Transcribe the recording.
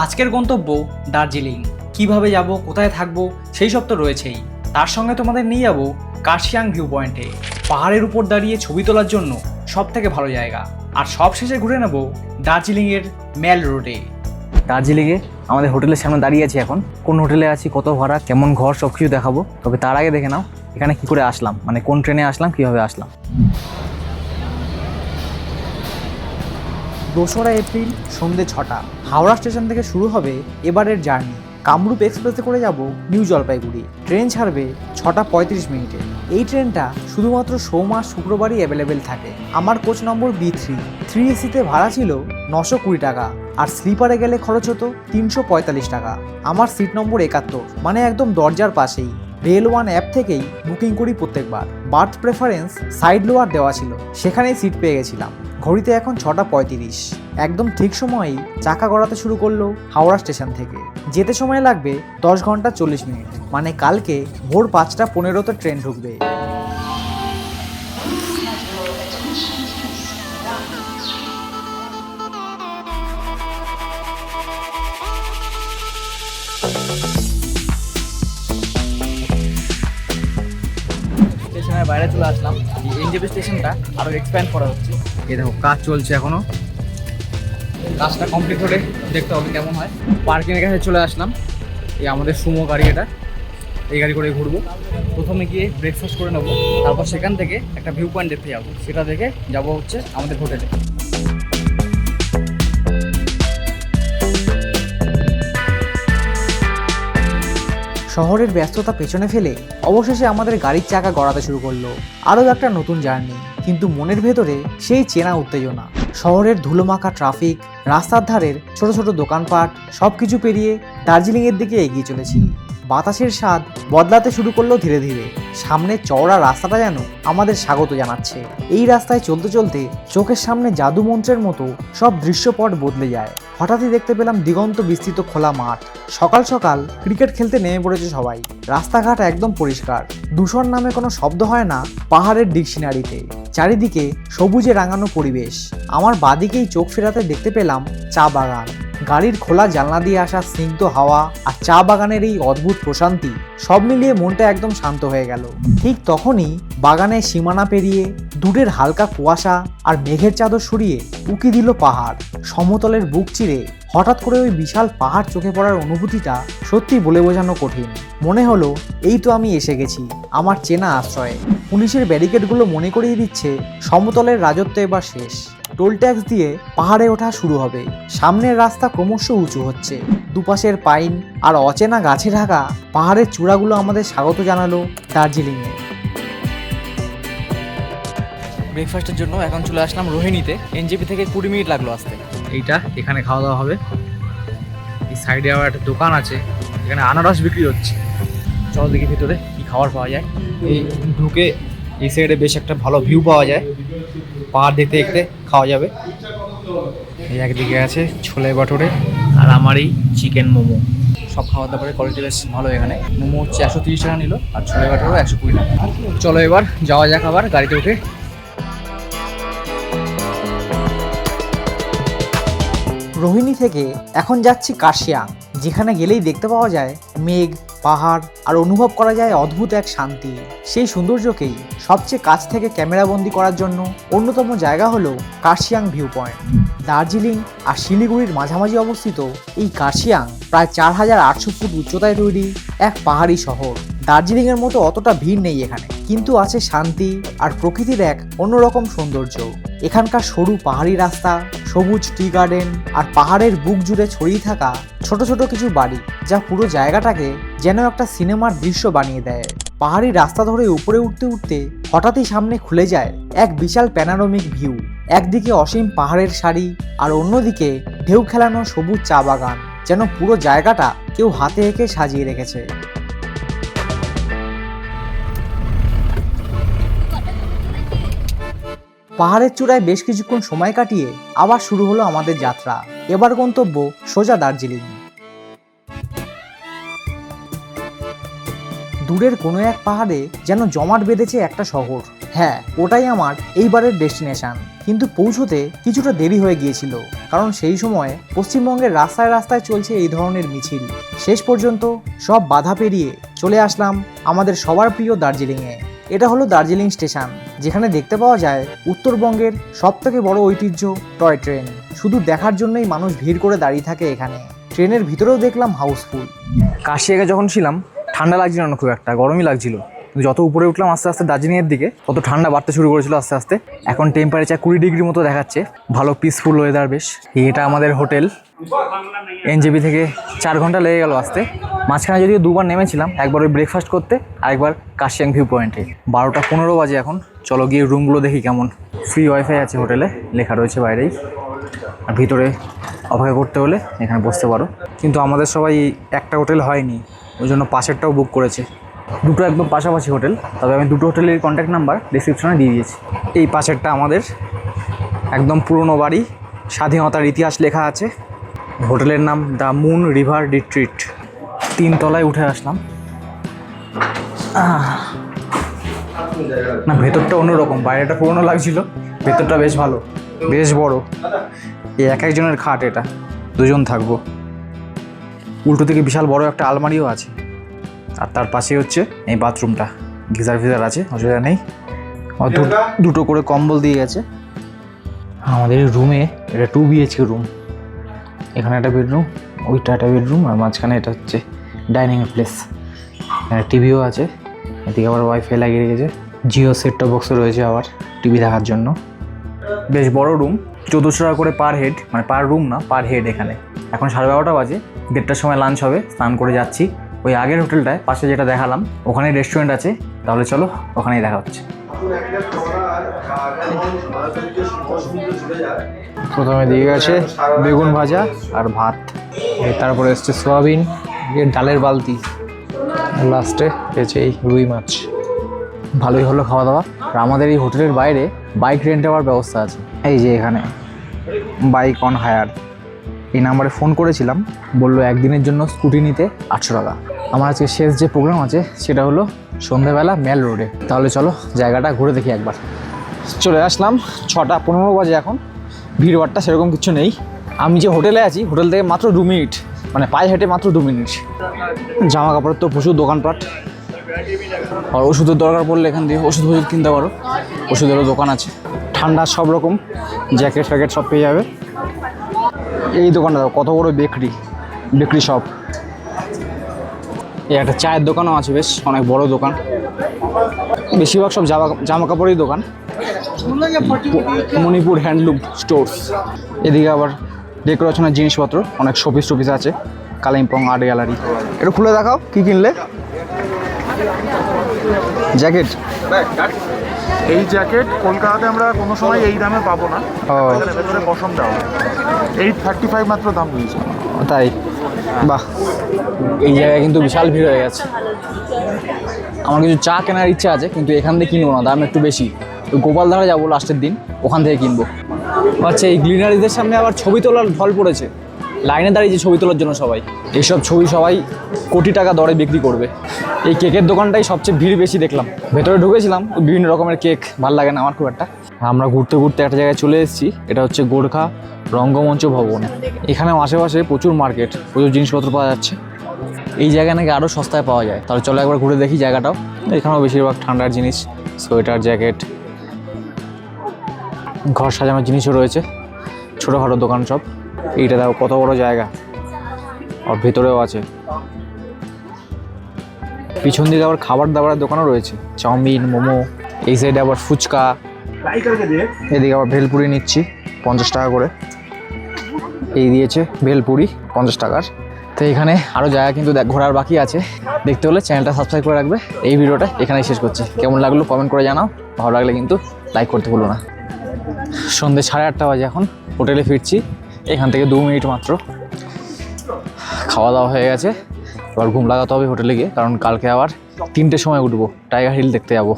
আজকের গন্তব্য দার্জিলিং। কিভাবে যাব, কোথায় থাকবো সেই সব তো রয়েছেই, তার সঙ্গে তোমাদের নিয়ে যাব কার্শিয়াং ভিউ পয়েন্টে। পাহাড়ের উপর দাঁড়িয়ে ছবি তোলার জন্য সব থেকে ভালো জায়গা। আর সব শেষে ঘুরে নেব দার্জিলিংয়ের মেল রোডে। দার্জিলিংয়ে আমাদের হোটেলের সামনে দাঁড়িয়ে আছি এখন। কোন হোটেলে আছি, কত ভাড়া, কেমন ঘর, সব কিছু দেখাবো। তবে তার আগে দেখে নাও এখানে কি করে আসলাম, মানে কোন ট্রেনে আসলাম, কিভাবে আসলাম। 2রা এপ্রিল সন্ধ্যে 6টা হাওড়া স্টেশন থেকে শুরু হবে এবারের জার্নি। কামরূপ এক্সপ্রেসে করে যাব নিউ জলপাইগুড়ি। ট্রেন ছাড়বে 6:35 এই ট্রেনটা শুধুমাত্র সোম আর শুক্রবারই অ্যাভেলেবেল থাকে। আমার কোচ নম্বর B3। 3 এসিতে ভাড়া ছিল 920 টাকা, আর স্লিপারে গেলে খরচ হতো 345 টাকা। আমার সিট নম্বর 71, মানে একদম দরজার পাশেই। রেল ওয়ান অ্যাপ থেকেই বুকিং করি প্রত্যেকবার। বার্থ প্রেফারেন্স সাইড লোয়ার দেওয়া ছিল, সেখানেই সিট পেয়ে গেছিলাম। ঘড়িতে এখন 6:35। একদম ঠিক সময়েই চাকা গড়াতে শুরু করলো হাওড়া স্টেশন থেকে। যেতে সময় লাগবে 10 ঘন্টা 40 মিনিট, মানে কালকে ভোর 5:15 ট্রেন ঢুকবে। স্টেশনের বাইরে চলে আসলাম। এই এনজেপি স্টেশনটা আরও এক্সপ্যান্ড করা হচ্ছে। এই দেখো কাজ চলছে এখনো। কাজটা কমপ্লিট হলে দেখতে হবে কেমন হয়। পার্কিংয়ের কাছে চলে আসলাম। এই আমাদের সুমো গাড়ি, এটা এই গাড়ি করে ঘুরবো। প্রথমে গিয়ে ব্রেকফাস্ট করে নেবো, তারপর সেখান থেকে একটা ভিউ পয়েন্ট দেখতে যাবো। সেটা দেখে যাবো হচ্ছে আমাদের হোটেলে। শহরের ব্যস্ততা পেছনে ফেলে অবশেষে আমাদের গাড়ির চাকা গড়াতে শুরু করলো। আরও একটা নতুন জার্নি, কিন্তু মনের ভেতরে সেই চেনা উত্তেজনা। শহরের ধুলোমাখা ট্রাফিক, রাস্তার ধারের ছোট ছোট দোকানপাট, সব কিছু পেরিয়ে দার্জিলিংয়ের দিকে এগিয়ে চলেছি। বাতাসের স্বাদ বদলাতে শুরু করলো ধীরে ধীরে। সামনে চওড়া রাস্তাটা যেন আমাদের স্বাগত জানাচ্ছে। এই রাস্তায় চলতে চলতে চোখের সামনে জাদু মন্ত্রের মতো সব দৃশ্যপট বদলে যায়। হঠাৎই দেখতে পেলাম দিগন্ত বিস্তৃত খোলা মাঠ। সকাল সকাল ক্রিকেট খেলতে নেমে পড়েছে সবাই। রাস্তাঘাট একদম পরিষ্কার, দূষণ নামে কোনো শব্দ হয় না পাহাড়ের ডিকশনারিতে। চারিদিকে সবুজে রাঙানো পরিবেশ। আমার বাদিকেই চোখ ফেরাতে দেখতে পেলাম চা বাগান। গাড়ির খোলা জানলা দিয়ে আসা স্নিগ্ধ হাওয়া আর চা বাগানের এই অদ্ভুত প্রশান্তি, সব মিলিয়ে মনটা একদম শান্ত হয়ে গেল। ঠিক তখনই বাগানের সীমানা পেরিয়ে দূরের হালকা কুয়াশা আর মেঘের চাদর সরিয়ে উকি দিল পাহাড়। সমতলের বুক চিরে হঠাৎ করে ওই বিশাল পাহাড় চোখে পড়ার অনুভূতিটা সত্যি বলে বোঝানো কঠিন। মনে হলো এই তো আমি এসে গেছি আমার চেনা আশ্রয়ে। পুলিশের ব্যারিকেডগুলো মনে করিয়ে দিচ্ছে সমতলের রাজত্ব এবার শেষ। টোল ট্যাক্স দিয়ে পাহাড়ে ওঠা শুরু হবে। সামনের রাস্তা ক্রমশ উঁচু হচ্ছে। দুপাশের পাইন আর অচেনা গাছে ঢাকা পাহাড়ের চূড়াগুলো আমাদের স্বাগত জানালো দার্জিলিংয়ে। ব্রেকফাস্টের জন্য এখন চলে আসলাম রোহিণীতে। এনজেপি থেকে 20 মিনিট লাগলো আসতে। এইটা এখানে খাওয়া দাওয়া হবে। এই সাইডে আবার একটা দোকান আছে, এখানে আনারস বিক্রি হচ্ছে। চলো দেখি ভিতরে কি খাবার পাওয়া যায়। এই ঢুকে এই সাইডে বেশ একটা ভালো ভিউ পাওয়া যায়, পাহাড় দেখতে দেখতে খাওয়া যাবে। এই একদিকে আছে ছোলে বাটোরে, আর আমার এই চিকেন মোমো। সব খাওয়া দাওয়ার কোয়ালিটি বেশ ভালো। এখানে মোমো হচ্ছে 130 টাকা নিল, আর ছোলে বাটোরও 120 টাকা। চলো এবার যাওয়া যাক আবার গাড়িতে উঠে। রোহিণী থেকে এখন যাচ্ছি কার্শিয়াং, যেখানে গেলেই দেখতে পাওয়া যায় মেঘ, পাহাড়, আর অনুভব করা যায় অদ্ভুত এক শান্তি। সেই সৌন্দর্যকেই সবচেয়ে কাছ থেকে ক্যামেরাবন্দি করার জন্য অন্যতম জায়গা হলো কার্শিয়াং ভিউ পয়েন্ট। দার্জিলিং আর শিলিগুড়ির মাঝামাঝি অবস্থিত এই কার্শিয়াং প্রায় 4800 ফুট উচ্চতায় তৈরি এক পাহাড়ি শহর। দার্জিলিংয়ের মতো অতটা ভিড় নেই এখানে, কিন্তু আছে শান্তি আর প্রকৃতির এক অন্যরকম সৌন্দর্য। এখানকার সরু পাহাড়ি রাস্তা, সবুজ টি গার্ডেন, আর পাহাড়ের বুক জুড়ে ছড়িয়ে থাকা ছোট ছোট কিছু বাড়ি, যা পুরো জায়গাটাকে যেন একটা সিনেমার দৃশ্য বানিয়ে দেয়। পাহাড়ি রাস্তা ধরে উপরে উঠতে উঠতে হঠাৎই সামনে খুলে যায় এক বিশাল প্যানোরামিক ভিউ। একদিকে অসীম পাহাড়ের সারি, আর অন্যদিকে ঢেউ খেলানো সবুজ চা বাগান, যেন পুরো জায়গাটা কেউ হাতে এঁকে সাজিয়ে রেখেছে। পাহাড়ের চূড়ায় বেশ কিছুক্ষণ সময় কাটিয়ে আবার শুরু হলো আমাদের যাত্রা। এবার গন্তব্য সোজা দার্জিলিং। দূরের কোনো এক পাহাড়ে যেন জমাট বেঁধেছে একটা শহর। হ্যাঁ, ওটাই আমার এইবারের ডেস্টিনেশন। কিন্তু পৌঁছতে কিছুটা দেরি হয়ে গিয়েছিল, কারণ সেই সময় পশ্চিমবঙ্গের রাস্তায় রাস্তায় চলছে এই ধরনের মিছিল। শেষ পর্যন্ত সব বাধা পেরিয়ে চলে আসলাম আমাদের সবার প্রিয় দার্জিলিংয়ে। এটা হলো দার্জিলিং স্টেশন, যেখানে দেখতে পাওয়া যায় উত্তরবঙ্গের সবথেকে বড় ঐতিহ্য টয় ট্রেন। শুধু দেখার জন্যই মানুষ ভিড় করে দাঁড়িয়ে থাকে এখানে। ট্রেনের ভিতরেও দেখলাম হাউসফুল। কাশিয়াকে যখন ছিলাম ঠান্ডা লাগছিল না খুব একটা, গরমই লাগছিল। যত উপরে উঠলাম আস্তে আস্তে দার্জিলিংয়ের দিকে, তত ঠান্ডা বাড়তে শুরু করেছিল আস্তে আস্তে। এখন টেম্পারেচার 20 ডিগ্রি মতো দেখাচ্ছে, ভালো পিসফুল ওয়েদার বেশ। এটা আমাদের হোটেল। এনজেপি থেকে 4 ঘন্টা লেগে গেল আসতে। মাঝখানে যদিও দুবার নেমেছিলাম, একবার ওই ব্রেকফাস্ট করতে, আরেকবার কাশিয়াং ভিউ পয়েন্টে। 12:15 বাজে এখন। চলো গিয়ে রুমগুলো দেখি কেমন। ফ্রি ওয়াইফাই আছে হোটেলে, লেখা রয়েছে বাইরেই। আর ভিতরে অপেক্ষা করতে হলে এখানে বসতে পারো। কিন্তু আমাদের সবাই একটা হোটেল হয়নি, ওই জন্য পাশেরটাও বুক করেছে। দুটো একদম পাশাপাশি হোটেল, তবে আমি দুটো হোটেলের কন্ট্যাক্ট নাম্বার ডিসক্রিপশনে দিয়ে দিয়েছি। এই পাশেরটা আমাদের একদম পুরনো বাড়ি, স্বাধীনতার ইতিহাস লেখা আছে। হোটেলের নাম দ্য মুন রিভার রিট্রিট। 3 তলায় উঠে আসলাম। না, ভেতরটা অন্যরকম, বাইরেটা পুরনো লাগছিল, ভেতরটা বেশ ভালো, বেশ বড়। এই এক একজনের খাট, এটা 2 জন থাকবো। উল্টো থেকে বিশাল বড় একটা আলমারিও আছে। আর তার পাশে হচ্ছে এই বাথরুমটা, গিজার ফিজার আছে, অসুবিধা নেই। দুটো করে কম্বল দিয়ে গেছে। আমাদের রুমে এটা 2 BHK রুম। এখানে একটা বেডরুম, ওইটা একটা বেডরুম, আর মাঝখানে এটা হচ্ছে ডাইনিংয়ের প্লেস। এখানে টিভিও আছে, এদিকে আবার ওয়াইফাই লাগিয়ে রেখেছে। জিও সেট টপ বক্সও রয়েছে আবার টিভি দেখার জন্য। বেশ বড় রুম, 1400 টাকা করে পার হেড, মানে পার রুম না, পার হেড। এখানে এখন 12:30 বাজে, 1:30টার সময় লাঞ্চ হবে। স্নান করে যাচ্ছি ওই আগের হোটেলটায়, পাশে যেটা দেখালাম ওখানেই রেস্টুরেন্ট আছে। তাহলে চলো ওখানেই দেখা হচ্ছে। প্রথমে দিয়ে গেছে বেগুন ভাজা আর ভাত, তারপরে এসছে সোয়াবিন, ডালের বালতি, লাস্টে পেয়েছে এই রুই মাছ। ভালোই হলো খাওয়া দাওয়া। আর আমাদের এই হোটেলের বাইরে বাইক রেন্ট নেওয়ার ব্যবস্থা আছে। এই যে এখানে বাইক অন হায়ার। এই নাম্বারে ফোন করেছিলাম, বললো একদিনের জন্য স্কুটি নিতে 800 টাকা। আমার আজকে শেষ যে প্রোগ্রাম আছে সেটা হলো সন্ধ্যাবেলা মেল রোডে। তাহলে চলো জায়গাটা ঘুরে দেখি একবার। চলে আসলাম, 6:15 বাজে এখন। ভিড়ভাড়টা সেরকম কিছু নেই। আমি যে হোটেলে আছি, হোটেল থেকে মাত্র 2 মিনিট, মানে পায়ে হেঁটে মাত্র 2 মিনিট। জামা কাপড়ের তো প্রচুর দোকানপাট, আর ওষুধের দরকার পড়লে এখান দিয়ে ওষুধ কিনতে পারো। ওষুধেরও দোকান আছে, ঠান্ডার সব রকম জ্যাকেট ফ্যাকেট সব পেয়ে যাবে। এই দোকানটা কত বড় বেকরি শপ। এই একটা চায়ের দোকানও আছে, বেশ অনেক বড় দোকান। বেশিরভাগ সব জামা কাপড়ের দোকান। Manipur handloom stores. এদিকে আবার ডেকোরেশনের জিনিসপত্র, অনেক শোপিস আছে। Kalimpong art gallery. একটু খুলে দেখাও কি কিনলে। জ্যাকেট, এই জ্যাকেট কলকাতাতে আমরা কোনো সময় এই দামে পাবো না। ভেতরে পশম দাও, 835 মাত্র দাম নিয়েছে। তাই? বাহ, এই জায়গায় কিন্তু বিশাল ভিড় হয়ে গেছে। আমার কিছু চা কেনার ইচ্ছা আছে, কিন্তু এখান থেকে কিনবো না, দাম একটু বেশি। ওই গোপালধারা যাবো লাস্টের দিন, ওখান থেকে কিনবো। আচ্ছা, এই গ্লিনারিদের সামনে আবার ছবি তোলার ঢল পড়েছে। লাইনে দাঁড়িয়েছে ছবি তোলার জন্য সবাই। এইসব ছবি সবাই কোটি টাকা দরে বিক্রি করবে। এই কেকের দোকানটাই সবচেয়ে ভিড় বেশি দেখলাম। ভেতরে ঢুকেছিলাম, বিভিন্ন রকমের কেক, ভালো লাগে না আমার খুব একটা। আমরা ঘুরতে ঘুরতে একটা জায়গায় চলে এসেছি, এটা হচ্ছে গোর্খা রঙ্গমঞ্চ ভবন। এখানেও আশেপাশে প্রচুর মার্কেট, প্রচুর জিনিসপত্র পাওয়া যাচ্ছে। এই জায়গায় নাকি আরও সস্তায় পাওয়া যায়। তাহলে চলো একবার ঘুরে দেখি জায়গাটাও। এখানেও বেশিরভাগ ঠান্ডার জিনিস, সোয়েটার, জ্যাকেট, ঘর সাজানোর জিনিসও রয়েছে, ছোটোখাটো দোকান সব। এইটা দেখো কত বড় জায়গা, আর ভেতরেও আছে। পিছন দিকে আবার খাবার দাবারের দোকানও রয়েছে, চাউমিন, মোমো। এই সাইডে আবার ফুচকা, এদিকে আবার ভেলপুরি নিচ্ছি 50 টাকা করে। এই দিয়েছে ভেলপুরি 50 টাকার। তো এখানে আরও জায়গা কিন্তু ঘোরার বাকি আছে। দেখতে হলে চ্যানেলটা সাবস্ক্রাইব করে রাখবে। এই ভিডিওটা এখানেই শেষ করছি। কেমন লাগলো কমেন্ট করে জানাও, ভালো লাগলে কিন্তু লাইক করতে ভুলো না। সন্ধ্যে 8:30 বাজে এখন, হোটেলে ফিরছি। এখান থেকে 2 মিনিট মাত্র। খাওয়া দাওয়া হয়ে গেছে, এবার ঘুম লাগাতে হবে হোটেলে গিয়ে, কারণ কালকে আবার 3টের সময় উঠবো, টাইগার হিল দেখতে যাবো।